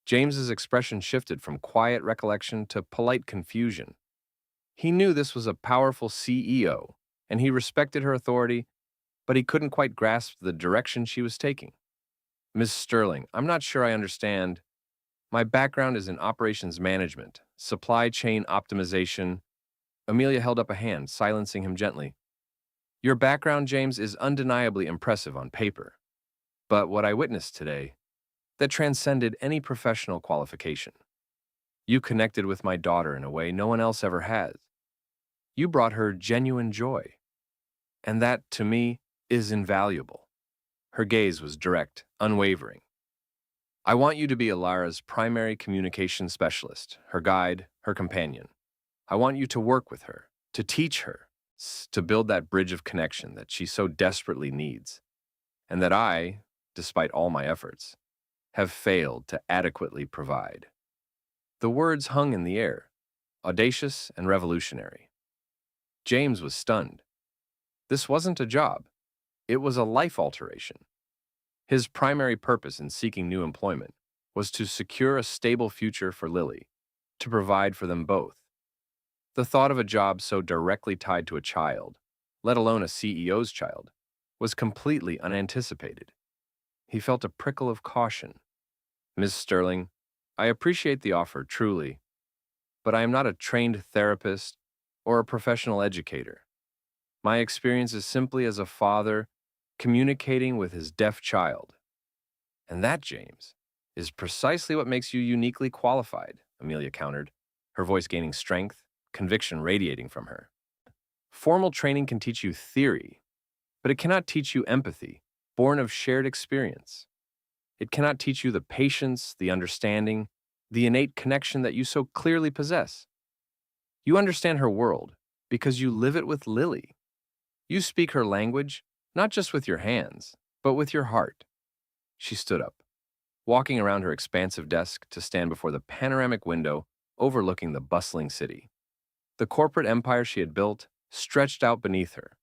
James's expression shifted from quiet recollection to polite confusion. He knew this was a powerful CEO, and he respected her authority, but he couldn't quite grasp the direction she was taking. Ms. Sterling, I'm not sure I understand. My background is in operations management, supply chain optimization. Amelia held up a hand, silencing him gently. Your background, James, is undeniably impressive on paper, but what I witnessed today, that transcended any professional qualification. You connected with my daughter in a way no one else ever has. You brought her genuine joy, and that, to me, is invaluable. Her gaze was direct, unwavering. I want you to be Alara's primary communication specialist, her guide, her companion. I want you to work with her, to teach her, to build that bridge of connection that she so desperately needs, and that I, despite all my efforts, have failed to adequately provide. The words hung in the air, audacious and revolutionary. James was stunned. This wasn't a job. It was a life alteration. His primary purpose in seeking new employment was to secure a stable future for Lily, to provide for them both. The thought of a job so directly tied to a child, let alone a CEO's child, was completely unanticipated. He felt a prickle of caution. Ms. Sterling, I appreciate the offer, truly, but I am not a trained therapist or a professional educator. My experience is simply as a father communicating with his deaf child. And that, James, is precisely what makes you uniquely qualified, Amelia countered, her voice gaining strength, conviction radiating from her. Formal training can teach you theory, but it cannot teach you empathy, born of shared experience. It cannot teach you the patience, the understanding, the innate connection that you so clearly possess. You understand her world because you live it with Lily. You speak her language, not just with your hands, but with your heart. She stood up, walking around her expansive desk to stand before the panoramic window overlooking the bustling city. The corporate empire she had built stretched out beneath her,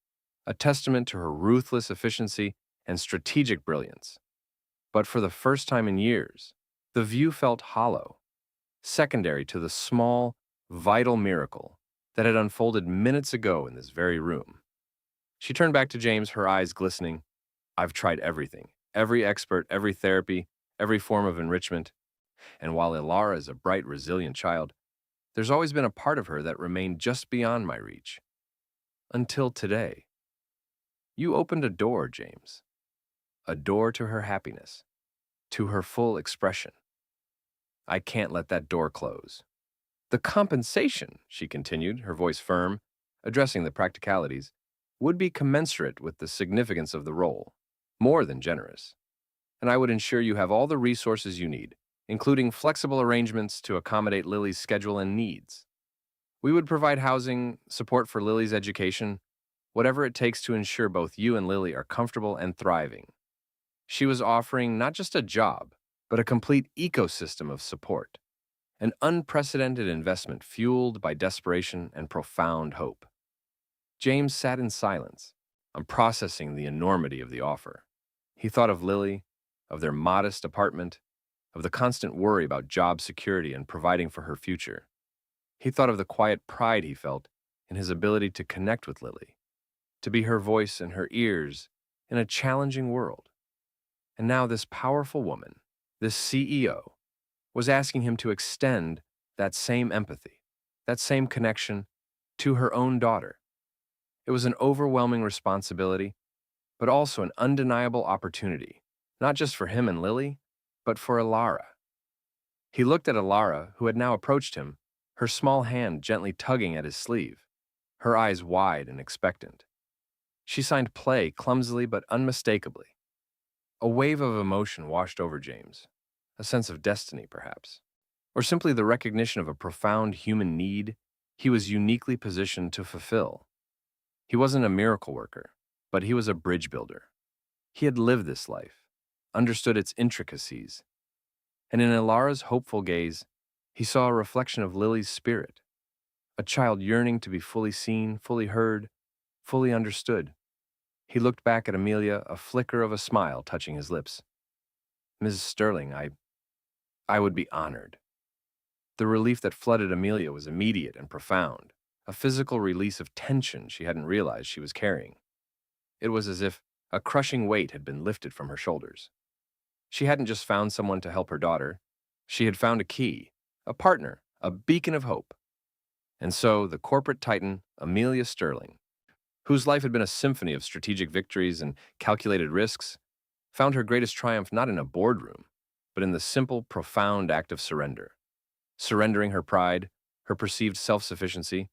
a testament to her ruthless efficiency and strategic brilliance. But for the first time in years, the view felt hollow, secondary to the small, vital miracle that had unfolded minutes ago in this very room. She turned back to James, her eyes glistening. I've tried everything, every expert, every therapy, every form of enrichment, and while Ilara is a bright, resilient child, there's always been a part of her that remained just beyond my reach. Until today. You opened a door, James. A door to her happiness, to her full expression. I can't let that door close. The compensation, she continued, her voice firm, addressing the practicalities, would be commensurate with the significance of the role, more than generous. And I would ensure you have all the resources you need, including flexible arrangements to accommodate Lily's schedule and needs. We would provide housing, support for Lily's education, whatever it takes to ensure both you and Lily are comfortable and thriving. She was offering not just a job, but a complete ecosystem of support, an unprecedented investment fueled by desperation and profound hope. James sat in silence, processing the enormity of the offer. He thought of Lily, of their modest apartment, of the constant worry about job security and providing for her future. He thought of the quiet pride he felt in his ability to connect with Lily, to be her voice in her ears in a challenging world. And now this powerful woman, this CEO, was asking him to extend that same empathy, that same connection to her own daughter. It was an overwhelming responsibility, but also an undeniable opportunity, not just for him and Lily, but for Ilara. He looked at Ilara, who had now approached him, her small hand gently tugging at his sleeve, her eyes wide and expectant. She signed play clumsily but unmistakably. A wave of emotion washed over James, a sense of destiny, perhaps, or simply the recognition of a profound human need he was uniquely positioned to fulfill. He wasn't a miracle worker, but he was a bridge builder. He had lived this life, understood its intricacies, and in Ilara's hopeful gaze, he saw a reflection of Lily's spirit, a child yearning to be fully seen, fully heard, fully understood. He looked back at Amelia, a flicker of a smile touching his lips. Mrs. Sterling, I would be honored. The relief that flooded Amelia was immediate and profound. a physical release of tension she hadn't realized she was carrying. It was as if a crushing weight had been lifted from her shoulders. She hadn't just found someone to help her daughter, she had found a key, a partner, a beacon of hope. And so the corporate titan, Amelia Sterling, whose life had been a symphony of strategic victories and calculated risks, found her greatest triumph not in a boardroom, but in the simple, profound act of surrender. Surrendering her pride, her perceived self-sufficiency,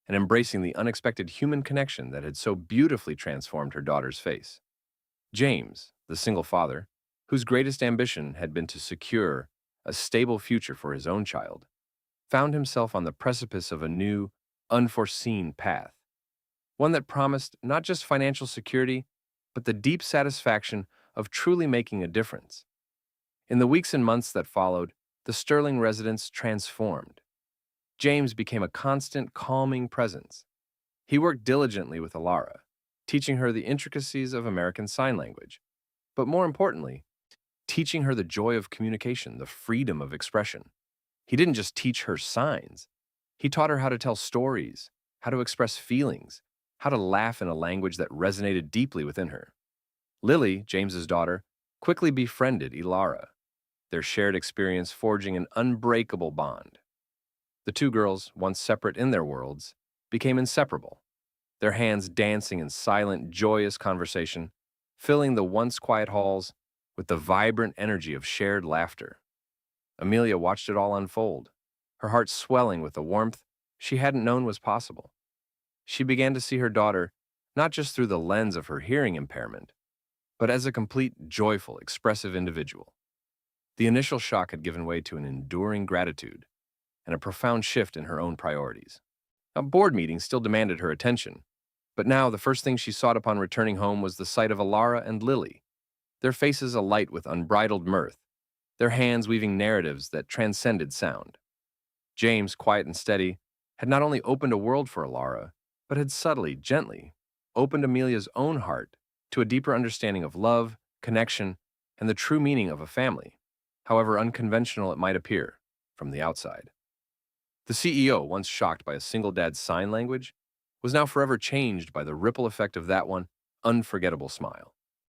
and embracing the unexpected human connection that had so beautifully transformed her daughter's face. James, the single father, whose greatest ambition had been to secure a stable future for his own child, found himself on the precipice of a new, unforeseen path, one that promised not just financial security, but the deep satisfaction of truly making a difference. In the weeks and months that followed, the Sterling residence transformed. James became a constant, calming presence. He worked diligently with Alara, teaching her the intricacies of American Sign Language, but more importantly, teaching her the joy of communication, the freedom of expression. He didn't just teach her signs. He taught her how to tell stories, how to express feelings, how to laugh in a language that resonated deeply within her. Lily, James's daughter, quickly befriended Ilara, their shared experience forging an unbreakable bond. The two girls, once separate in their worlds, became inseparable, their hands dancing in silent, joyous conversation, filling the once quiet halls with the vibrant energy of shared laughter. Amelia watched it all unfold, her heart swelling with a warmth she hadn't known was possible. She began to see her daughter not just through the lens of her hearing impairment, but as a complete, joyful, expressive individual. The initial shock had given way to an enduring gratitude and a profound shift in her own priorities. Now, board meetings still demanded her attention, but now the first thing she sought upon returning home was the sight of Alara and Lily, their faces alight with unbridled mirth, their hands weaving narratives that transcended sound. James, quiet and steady, had not only opened a world for Alara, but had subtly, gently, opened Amelia's own heart to a deeper understanding of love, connection, and the true meaning of a family, however unconventional it might appear from the outside. The CEO, once shocked by a single dad's sign language, was now forever changed by the ripple effect of that one unforgettable smile.